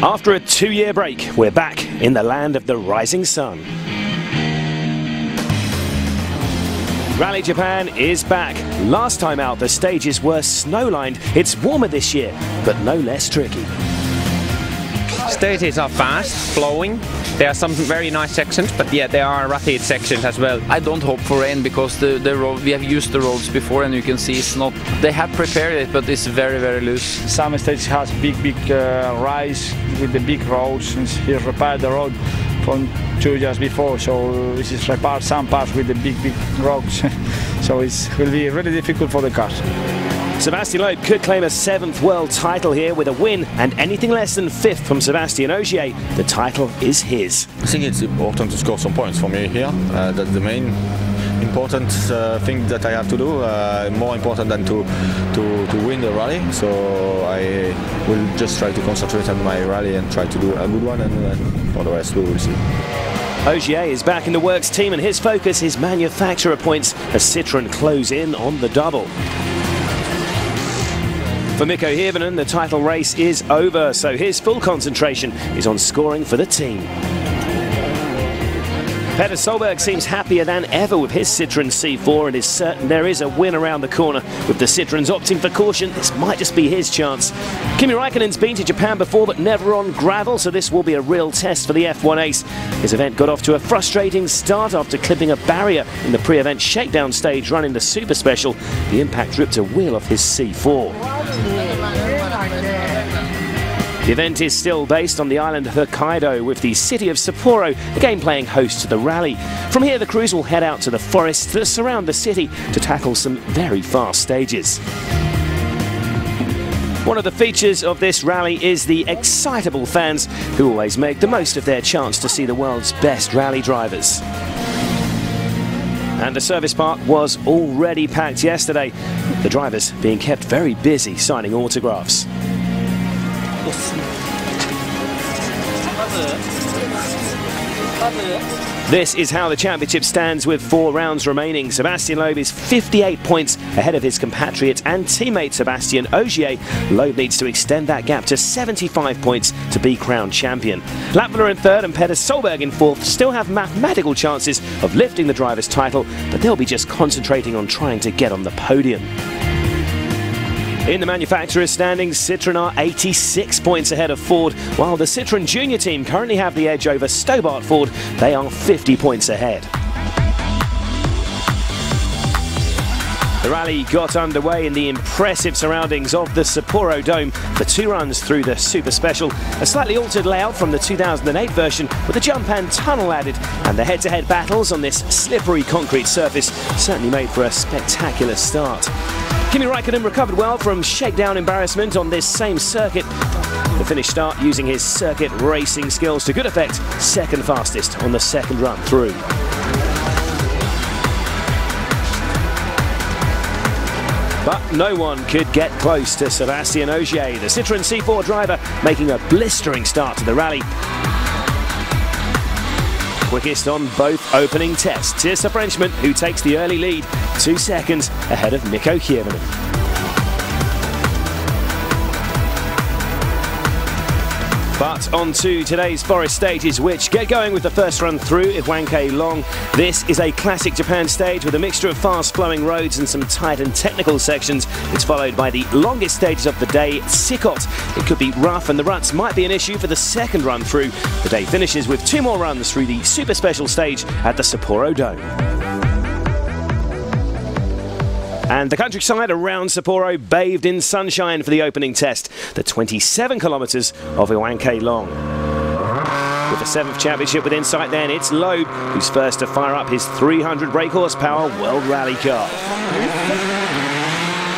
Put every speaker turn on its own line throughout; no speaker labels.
After a 2-year break, we're back in the land of the rising sun. Rally Japan is back. Last time out, the stages were snow-lined. It's warmer this year, but no less tricky.
Stages are fast, flowing. There are some very nice sections, but yeah, there are rapid sections as well.
I don't hope for rain because the road, we have used the roads before, and you can see it's not. They have prepared it, but it's very, very loose.
Some stages has big rise with the big roads. He repaired the road from 2 years before, so this is repaired some parts with the big rocks. So it will be really difficult for the cars.
Sebastian Loeb could claim a 7th world title here with a win, and anything less than 5th from Sébastien Ogier, the title is his.
I think it's important to score some points for me here. That's the main important thing that I have to do, more important than to win the rally. So I will just try to concentrate on my rally and try to do a good one, and for the rest we will see.
Ogier is back in the works team, and his focus is manufacturer points as Citroën close in on the double. For Mikko Hirvonen, the title race is over, so his full concentration is on scoring for the team. Petter Solberg seems happier than ever with his Citroën C4 and is certain there is a win around the corner. With the Citroëns opting for caution, this might just be his chance. Kimi Raikkonen's been to Japan before, but never on gravel, so this will be a real test for the F1 ace. His event got off to a frustrating start after clipping a barrier in the pre-event shakedown stage running the Super Special. The impact ripped a wheel off his C4. The event is still based on the island of Hokkaido, with the city of Sapporo again playing host to the rally. From here, the crews will head out to the forests that surround the city to tackle some very fast stages. One of the features of this rally is the excitable fans who always make the most of their chance to see the world's best rally drivers. And the service park was already packed yesterday, the drivers being kept very busy signing autographs. This is how the championship stands with 4 rounds remaining. Sebastian Loeb is 58 points ahead of his compatriot and teammate Sébastien Ogier. Loeb needs to extend that gap to 75 points to be crowned champion. Lappmüller in 3rd and Petter Solberg in 4th still have mathematical chances of lifting the driver's title, but they'll be just concentrating on trying to get on the podium. In the manufacturer's standings, Citroën are 86 points ahead of Ford, while the Citroën Junior team currently have the edge over Stobart Ford. They are 50 points ahead. The rally got underway in the impressive surroundings of the Sapporo Dome for 2 runs through the Super Special, a slightly altered layout from the 2008 version with a jump and tunnel added, and the head-to-head battles on this slippery concrete surface certainly made for a spectacular start. Kimi Raikkonen recovered well from shakedown embarrassment on this same circuit. The Finnish start using his circuit racing skills to good effect, 2nd fastest on the 2nd run through. But no one could get close to Sébastien Ogier, the Citroën C4 driver, making a blistering start to the rally. Quickest on both opening tests. It's the Frenchman who takes the early lead, 2 seconds ahead of Mikko Hirvonen. But on to today's forest stages, which get going with the first run through Iwanke Long. This is a classic Japan stage with a mixture of fast-flowing roads and some tight and technical sections. It's followed by the longest stages of the day, Sikot. It could be rough and the ruts might be an issue for the 2nd run through. The day finishes with 2 more runs through the Super Special stage at the Sapporo Dome. And the countryside around Sapporo bathed in sunshine for the opening test, the 27 kilometres of Iwanke Long. With the 7th championship within sight then, it's Loeb who's first to fire up his 300 brake horsepower World Rally car.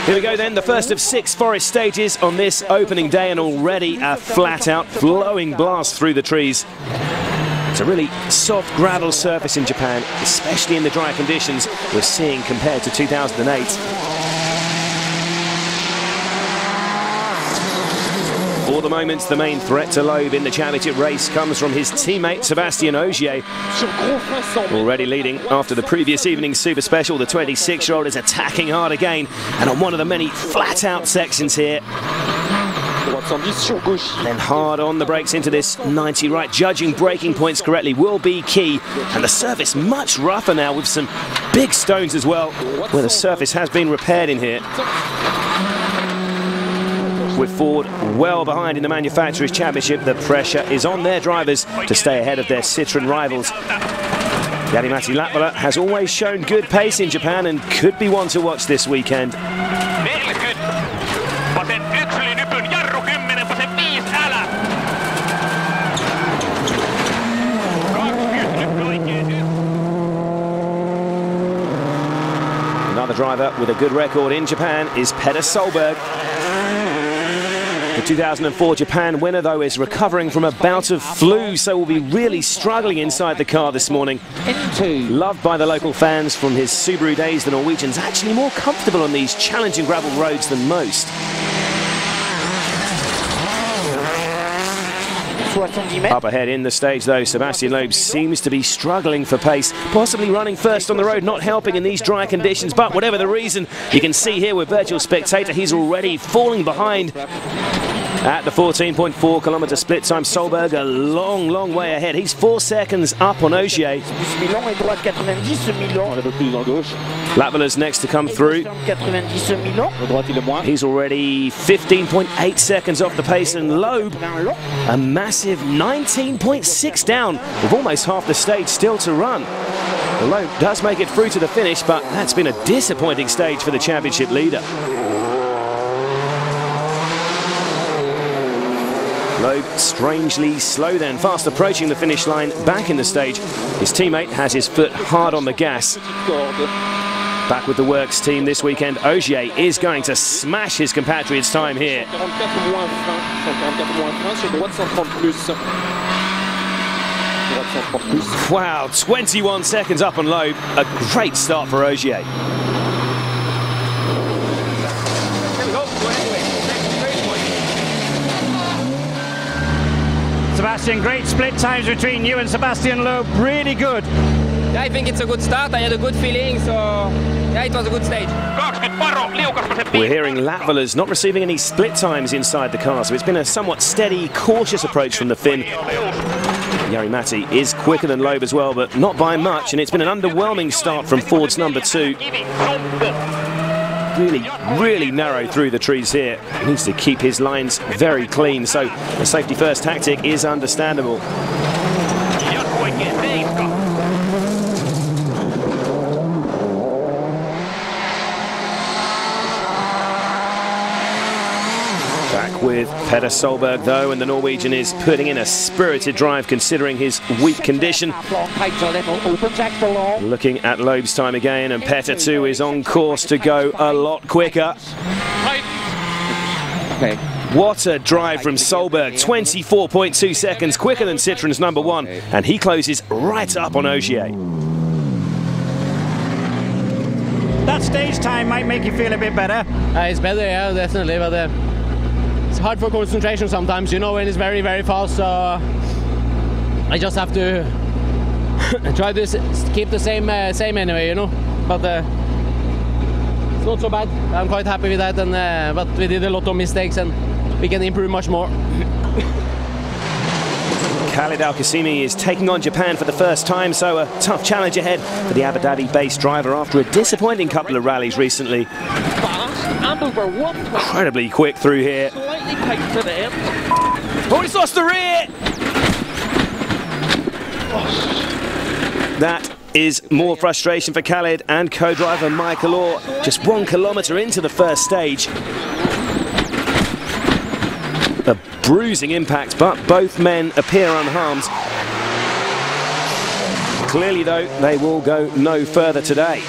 Here we go then, the first of 6 forest stages on this opening day, and already a flat-out flowing blast through the trees. It's a really soft gravel surface in Japan, especially in the dry conditions we're seeing compared to 2008. For the moment, the main threat to Loeb in the championship race comes from his teammate Sébastien Ogier. Already leading after the previous evening's Super Special, the 26-year-old is attacking hard again, and on one of the many flat-out sections here, Then hard on the brakes into this 90 right. Judging braking points correctly will be key. And the surface much rougher now with some big stones as well, where the surface has been repaired in here. With Ford well behind in the Manufacturers' Championship, the pressure is on their drivers to stay ahead of their Citroën rivals. Jari-Matti Latvala has always shown good pace in Japan and could be one to watch this weekend. Another driver with a good record in Japan is Petter Solberg. The 2004 Japan winner, though, is recovering from a bout of flu, so will be really struggling inside the car this morning. Loved by the local fans from his Subaru days, the Norwegian's actually more comfortable on these challenging gravel roads than most. Up ahead in the stage, though, Sebastian Loeb seems to be struggling for pace, possibly running first on the road, not helping in these dry conditions. But whatever the reason, you can see here with virtual spectator, he's already falling behind. At the 14.4 kilometre split time, Solberg a long, long way ahead. He's 4 seconds up on Ogier. Latvala's next to come through. He's already 15.8 seconds off the pace, and Loeb a massive 19.6 down with almost half the stage still to run. Loeb does make it through to the finish, but that's been a disappointing stage for the championship leader. Loeb strangely slow then, fast approaching the finish line back in the stage. His teammate has his foot hard on the gas. Back with the works team this weekend, Ogier is going to smash his compatriots' time here. Wow, 21 seconds up on Loeb. A great start for Ogier.
Sebastian, great split times between you and Sebastian Loeb, really good.
Yeah, I think it's a good start. I had a good feeling, so yeah, it was a good stage.
We're hearing Latvala's not receiving any split times inside the car, so it's been a somewhat steady, cautious approach from the Finn. Jari-Matti is quicker than Loeb as well, but not by much, and it's been an underwhelming start from Ford's number 2. Really narrow through the trees here. He needs to keep his lines very clean, so the safety first tactic is understandable. Back with Petter Solberg, though, and the Norwegian is putting in a spirited drive considering his weak condition. Looking at Loeb's time again, and Petter too is on course to go a lot quicker. What a drive from Solberg, 24.2 seconds quicker than Citroën's number 1, and he closes right up on Ogier.
That stage time might make you feel a bit better.
It's better, yeah, definitely, but it's hard for concentration sometimes, you know, when it's very, very fast, so I just have to try to keep the same anyway, you know, but it's not so bad. I'm quite happy with that, and but we did a lot of mistakes and we can improve much more.
Khalid Al-Qasimi is taking on Japan for the first time, so a tough challenge ahead for the Abu Dhabi-based driver after a disappointing couple of rallies recently. Incredibly quick through here. Oh, he's lost the rear! That is more frustration for Khalid and co-driver Michael Orr. Just 1 kilometre into the first stage. A bruising impact, but both men appear unharmed. Clearly, though, they will go no further today.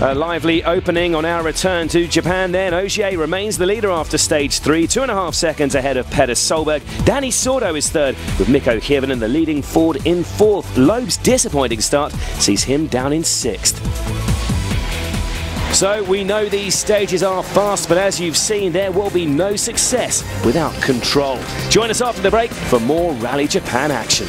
A lively opening on our return to Japan then. Ogier remains the leader after stage 3, 2.5 seconds ahead of Petter Solberg. Danny Sordo is third, with Mikko Hirvonen, the leading Ford, in 4th. Loeb's disappointing start sees him down in 6th. So we know these stages are fast, but as you've seen, there will be no success without control. Join us after the break for more Rally Japan action.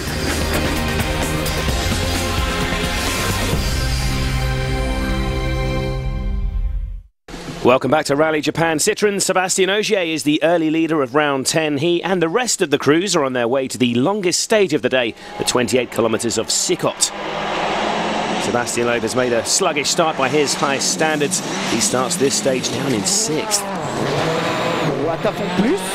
Welcome back to Rally Japan. Citroën Sébastien Ogier is the early leader of round 10. He and the rest of the crews are on their way to the longest stage of the day, the 28 kilometres of Sikot. Sébastien Loeb has made a sluggish start by his high standards. He starts this stage down in 6th.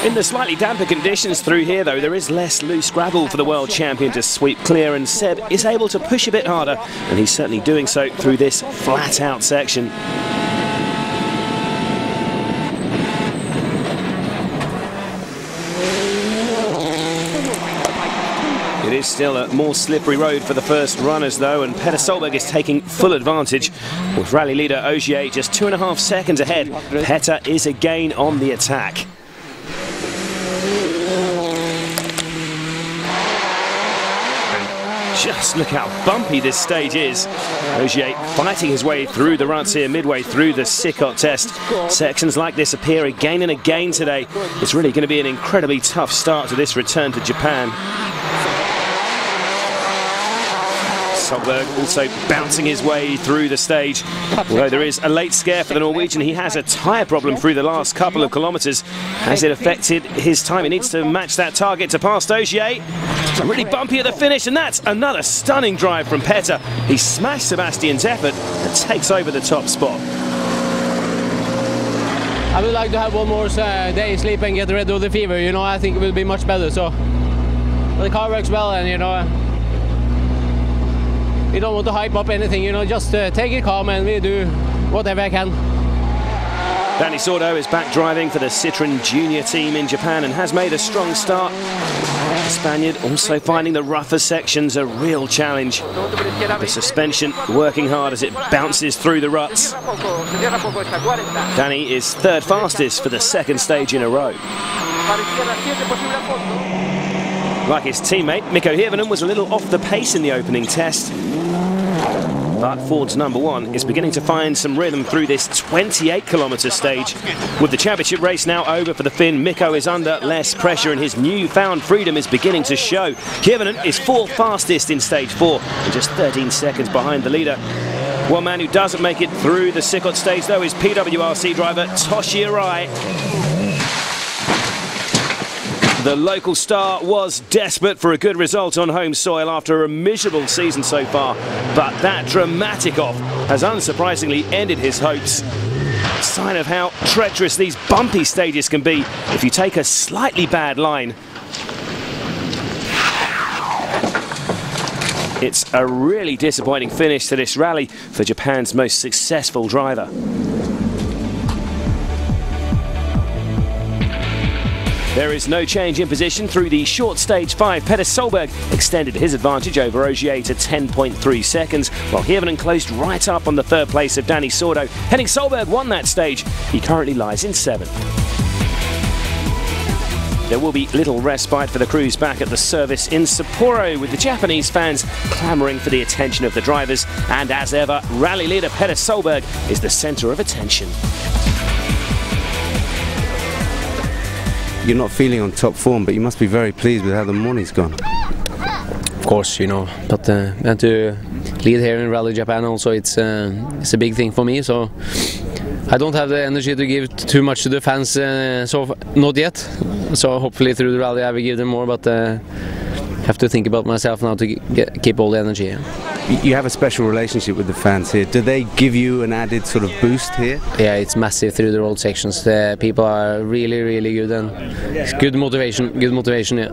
In the slightly damper conditions through here, though, there is less loose gravel for the world champion to sweep clear, and Seb is able to push a bit harder, and he's certainly doing so through this flat-out section. It is still a more slippery road for the first runners, though, and Petter Solberg is taking full advantage. With rally leader Ogier just 2.5 seconds ahead, Petter is again on the attack. Just look how bumpy this stage is. Ogier fighting his way through the ruts here midway through the Sikot test. Sections like this appear again and again today. It's really going to be an incredibly tough start to this return to Japan. Solberg also bouncing his way through the stage. Although there is a late scare for the Norwegian, he has a tyre problem through the last couple of kilometres. Has it affected his time? He needs to match that target to pass Ogier. Really bumpy at the finish, and that's another stunning drive from Petter. He smashed Sebastian's effort and takes over the top spot.
I would like to have one more day sleep and get rid of the fever, you know. I think it will be much better. So the car works well, and you know, we don't want to hype up anything, you know, just take it calm and we do whatever I can.
Dani Sordo is back driving for the Citroën Junior team in Japan and has made a strong start. The Spaniard also finding the rougher sections a real challenge. The suspension working hard as it bounces through the ruts. Dani is third fastest for the second stage in a row. Like his teammate, Mikko Hirvonen was a little off the pace in the opening test. But Ford's number 1 is beginning to find some rhythm through this 28-kilometre stage. With the championship race now over for the Finn, Mikko is under less pressure and his newfound freedom is beginning to show. Hirvonen is 4th fastest in stage 4 and just 13 seconds behind the leader. One man who doesn't make it through the Sikot stage, though, is PWRC driver Toshi Arai. The local star was desperate for a good result on home soil after a miserable season so far, but that dramatic off has unsurprisingly ended his hopes. A sign of how treacherous these bumpy stages can be if you take a slightly bad line. It's a really disappointing finish to this rally for Japan's most successful driver. There is no change in position through the short stage 5. Petter Solberg extended his advantage over Ogier to 10.3 seconds, while Hirvonen closed right up on the third place of Dani Sordo. Henning Solberg won that stage. He currently lies in 7th. There will be little respite for the crews back at the service in Sapporo, with the Japanese fans clamouring for the attention of the drivers. And as ever, rally leader Petter Solberg is the centre of attention.
You're not feeling on top form, but you must be very pleased with how the morning's gone.
Of course, you know, but and to lead here in Rally Japan also, it's a big thing for me. So I don't have the energy to give too much to the fans, so not yet. So hopefully through the rally I will give them more, but have to think about myself now to keep all the energy.
You have a special relationship with the fans here. Do they give you an added sort of boost here?
Yeah, it's massive through the road sections. The people are really, really good, and it's good motivation. Yeah.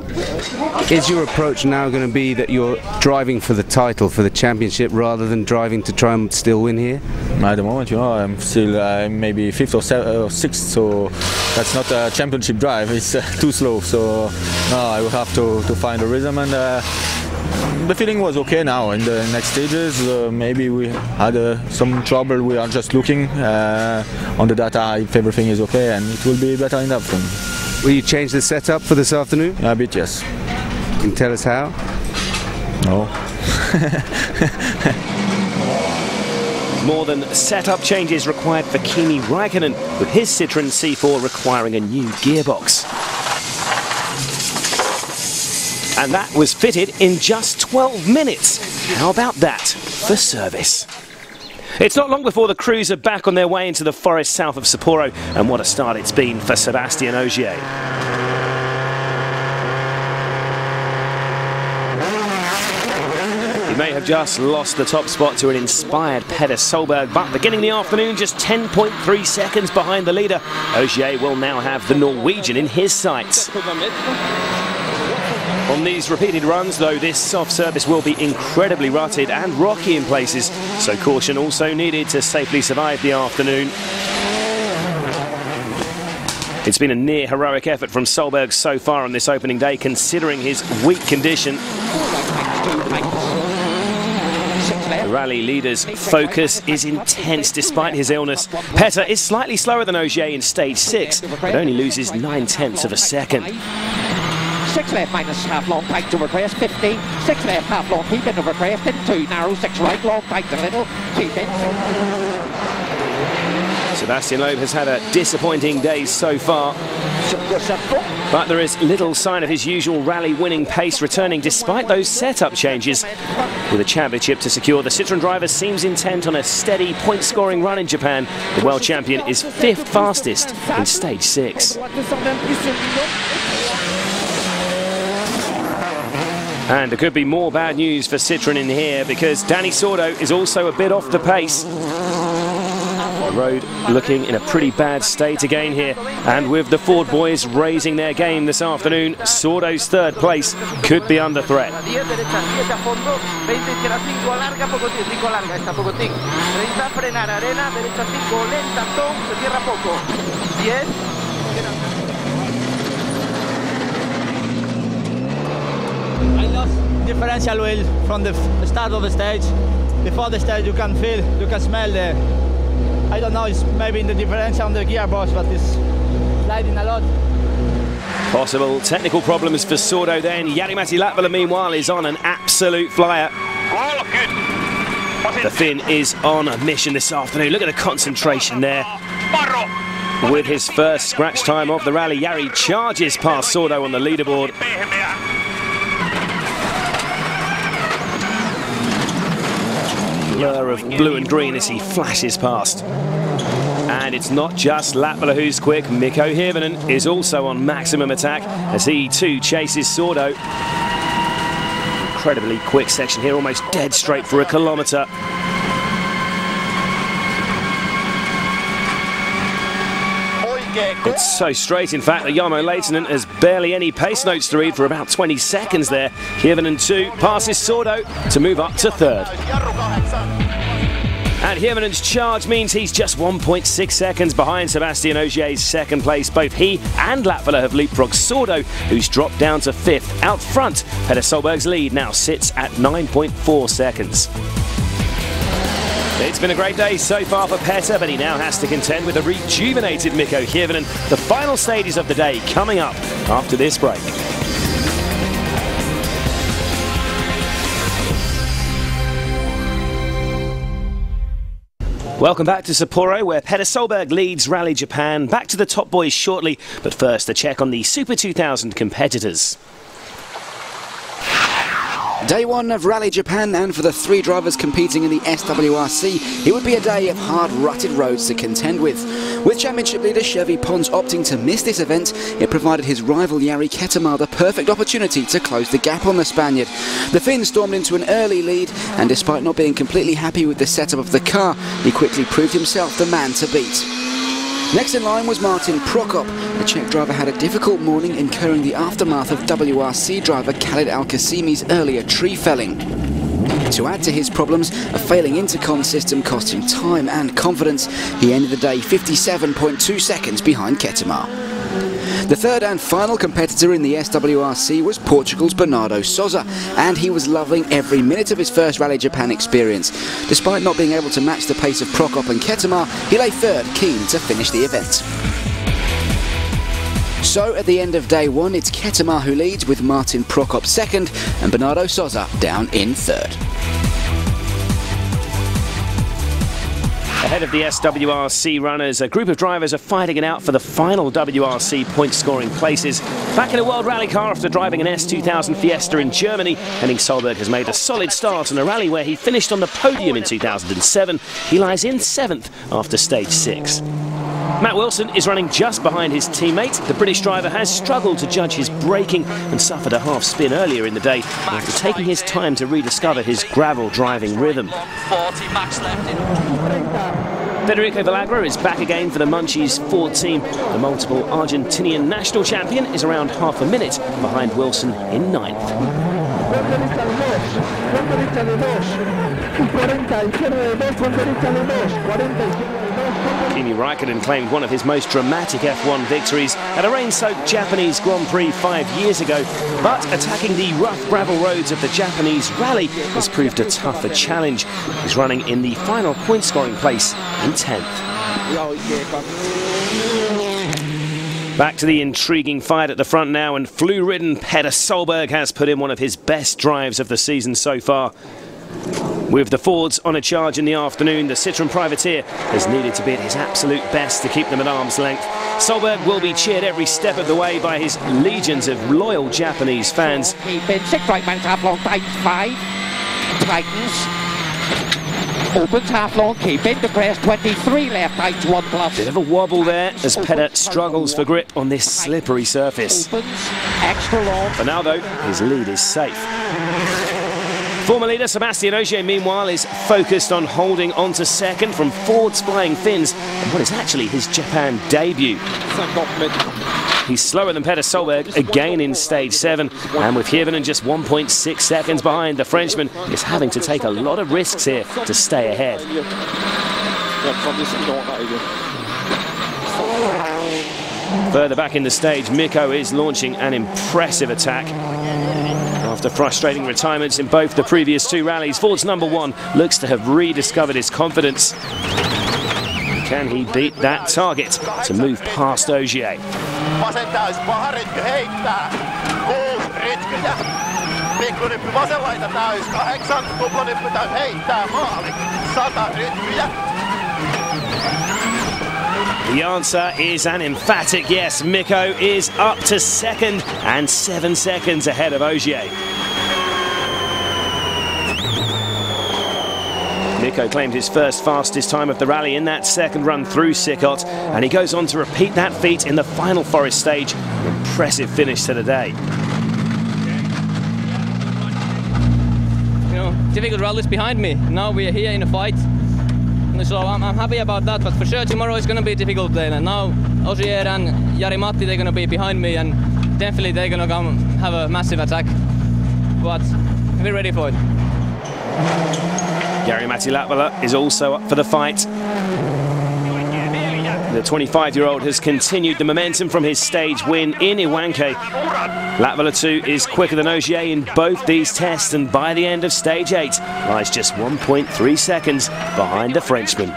Is your approach now going to be that you're driving for the title, for the championship, rather than driving to try and still win here?
At the moment, you know, I'm still maybe 5th or 6th, so that's not a championship drive. It's too slow. So I will have to find a rhythm, and the feeling was okay now. In the next stages, maybe we had some trouble. We are just looking on the data if everything is okay, and it will be better in the afternoon.
Will you change the setup for this afternoon?
A bit, yes.
Can you tell us how?
No.
More than setup changes required for Kimi Räikkönen, with his Citroën C4 requiring a new gearbox. And that was fitted in just 12 minutes. How about that for service? It's not long before the crews are back on their way into the forest south of Sapporo, and what a start it's been for Sébastien Ogier. He may have just lost the top spot to an inspired Petter Solberg, but beginning the afternoon just 10.3 seconds behind the leader. Ogier will now have the Norwegian in his sights. On these repeated runs, though, this soft surface will be incredibly rutted and rocky in places, so caution also needed to safely survive the afternoon. It's been a near heroic effort from Solberg so far on this opening day, considering his weak condition. The rally leader's focus is intense despite his illness. Petter is slightly slower than Ogier in stage 6, but only loses 9/10 of a second.
6 left minus half long tight to regress 50, 6 left half long keep in over crest in 2 narrow, 6 right long tight a little, keep in.
Sébastien Loeb has had a disappointing day so far, but there is little sign of his usual rally winning pace returning despite those setup changes. With a championship to secure, the Citroën driver seems intent on a steady point scoring run in Japan. The world champion is 5th fastest in stage 6. And there could be more bad news for Citroën in here, because Dani Sordo is also a bit off the pace. The road looking in a pretty bad state again here, and with the Ford boys raising their game this afternoon, Sordo's 3rd place could be under threat.
I lost differential wheel from the start of the stage. Before the stage you can feel, you can smell the, I don't know, it's maybe in the differential on the gearbox, but it's sliding a lot.
Possible technical problems for Sordo then. Jari-Matti Latvala meanwhile is on an absolute flyer. The Finn is on a mission this afternoon. Look at the concentration there. With his first scratch time of the rally, Jari charges past Sordo on the leaderboard. Blur of blue and green as he flashes past. And it's not just Latvala who's quick. Mikko Hirvonen is also on maximum attack as he too chases Sordo. Incredibly quick section here, almost dead straight for a kilometre. It's so straight, in fact, that Jarmo Lehtinen has barely any pace notes to read for about 20 seconds there. Hirvonen too passes Sordo to move up to 3rd. And Hirvonen's charge means he's just 1.6 seconds behind Sébastien Ogier's 2nd place. Both he and Latvala have leapfrogged Sordo, who's dropped down to 5th. Out front, Petter Solberg's lead now sits at 9.4 seconds. It's been a great day so far for Petter, but he now has to contend with a rejuvenated Mikko Hirvonen. The final stages of the day coming up after this break. Welcome back to Sapporo, where Petter Solberg leads Rally Japan. Back to the top boys shortly, but first a check on the Super 2000 competitors.
Day 1 of Rally Japan, and for the 3 drivers competing in the SWRC, it would be a day of hard rutted roads to contend with. With championship leader Chevy Pons opting to miss this event, it provided his rival Jari Kettemar the perfect opportunity to close the gap on the Spaniard. The Finn stormed into an early lead, and despite not being completely happy with the setup of the car, he quickly proved himself the man to beat. Next in line was Martin Prokop. The Czech driver had a difficult morning, incurring the aftermath of WRC driver Khalid Al-Qasimi's earlier tree felling. To add to his problems, a failing intercom system cost him time and confidence. He ended the day 57.2 seconds behind Kettemar. The 3rd and final competitor in the SWRC was Portugal's Bernardo Sousa, and he was loving every minute of his first Rally Japan experience. Despite not being able to match the pace of Prokop and Kettemar, he lay 3rd, keen to finish the event. So at the end of day 1, it's Kettemar who leads, with Martin Prokop 2nd and Bernardo Sousa down in 3rd.
Ahead of the SWRC runners, a group of drivers are fighting it out for the final WRC point-scoring places. Back in a World Rally car after driving an S2000 Fiesta in Germany, Henning Solberg has made a solid start in a rally where he finished on the podium in 2007. He lies in 7th after stage 6. Matt Wilson is running just behind his teammate. The British driver has struggled to judge his braking and suffered a half spin earlier in the day after taking his time to rediscover his gravel driving rhythm. Federico Villagra is back again for the Munchies Ford team. The multiple Argentinian national champion is around half a minute behind Wilson in 9th. Kimi Räikkönen claimed one of his most dramatic F1 victories at a rain-soaked Japanese Grand Prix 5 years ago, but attacking the rough gravel roads of the Japanese rally has proved a tougher challenge. He's running in the final point-scoring place in 10th. Back to the intriguing fight at the front now, and flu-ridden Petter Solberg has put in one of his best drives of the season so far. With the Fords on a charge in the afternoon, the Citroën Privateer has needed to be at his absolute best to keep them at arm's length. Solberg will be cheered every step of the way by his legions of loyal Japanese fans.
Keep in 6 right minus half long, tight 5. Tightens. Opens half long, keep in the crest, 23 left, tights 1 plus.
Bit of a wobble there as Petter struggles for grip on this slippery surface.
Opens, extra long.
For now though, his lead is safe. Former leader Sébastien Ogier, meanwhile, is focused on holding on to second from Ford's flying fins in what is actually his Japan debut. He's slower than Petter Solberg again in stage 7, and with Hirvonen just 1.6 seconds behind, the Frenchman is having to take a lot of risks here to stay ahead. Further back in the stage, Mikko is launching an impressive attack. After frustrating retirements in both the previous 2 rallies, Ford's #1 looks to have rediscovered his confidence. Can he beat that target to move past Ogier? The answer is an emphatic yes. Mikko is up to second and 7 seconds ahead of Ogier. Mikko claimed his first fastest time of the rally in that second run through Sikot, and he goes on to repeat that feat in the final forest stage. An impressive finish to the day.
You know, difficult rallies behind me. Now we are here in a fight. So I'm happy about that, but for sure tomorrow is going to be a difficult day. And now Ogier and Jari-Matti, they're going to be behind me, and definitely they're going to come have a massive attack. But we're ready for it.
Jari-Matti Latvala is also up for the fight. The 25-year-old has continued the momentum from his stage win in Iwanke. Latvala too is quicker than Ogier in both these tests, and by the end of stage 8 lies just 1.3 seconds behind the Frenchman.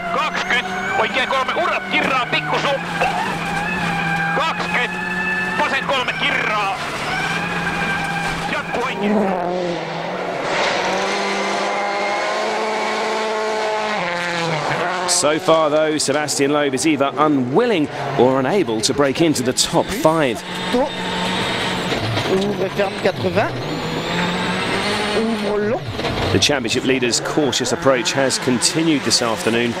20. So far though, Sébastien Loeb is either unwilling or unable to break into the top 5. The championship leader's cautious approach has continued this afternoon.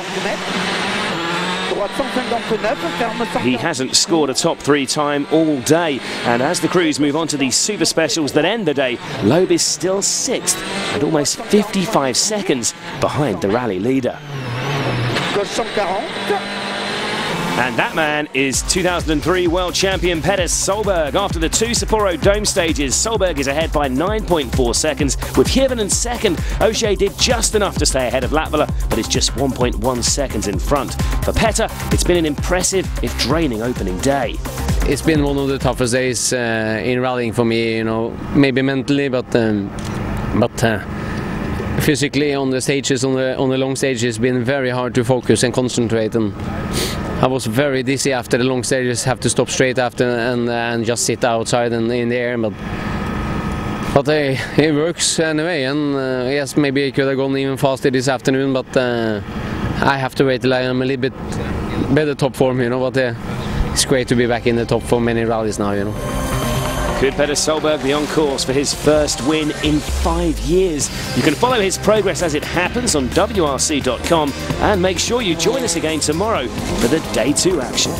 He hasn't scored a top 3 time all day, and as the crews move on to the super specials that end the day, Loeb is still 6th and almost 55 seconds behind the rally leader. And that man is 2003 world champion Petter Solberg. After the 2 Sapporo Dome stages, Solberg is ahead by 9.4 seconds. With Hirvonen second, Ogier did just enough to stay ahead of Latvala, but is just 1.1 seconds in front. For Petter, it's been an impressive, if draining, opening day.
It's been one of the toughest days in rallying for me, you know, maybe mentally, but physically on the stages, on the long stages, it's been very hard to focus and concentrate, and I was very dizzy after the long stages, have to stop straight after and just sit outside and in the air, but it works anyway, and yes, maybe I could have gone even faster this afternoon, but I have to wait till I am a little bit better top form, you know, but it's great to be back in the top for many rallies now, you know.
Could Petter Solberg be on course for his first win in 5 years? You can follow his progress as it happens on WRC.com, and make sure you join us again tomorrow for the Day 2 action.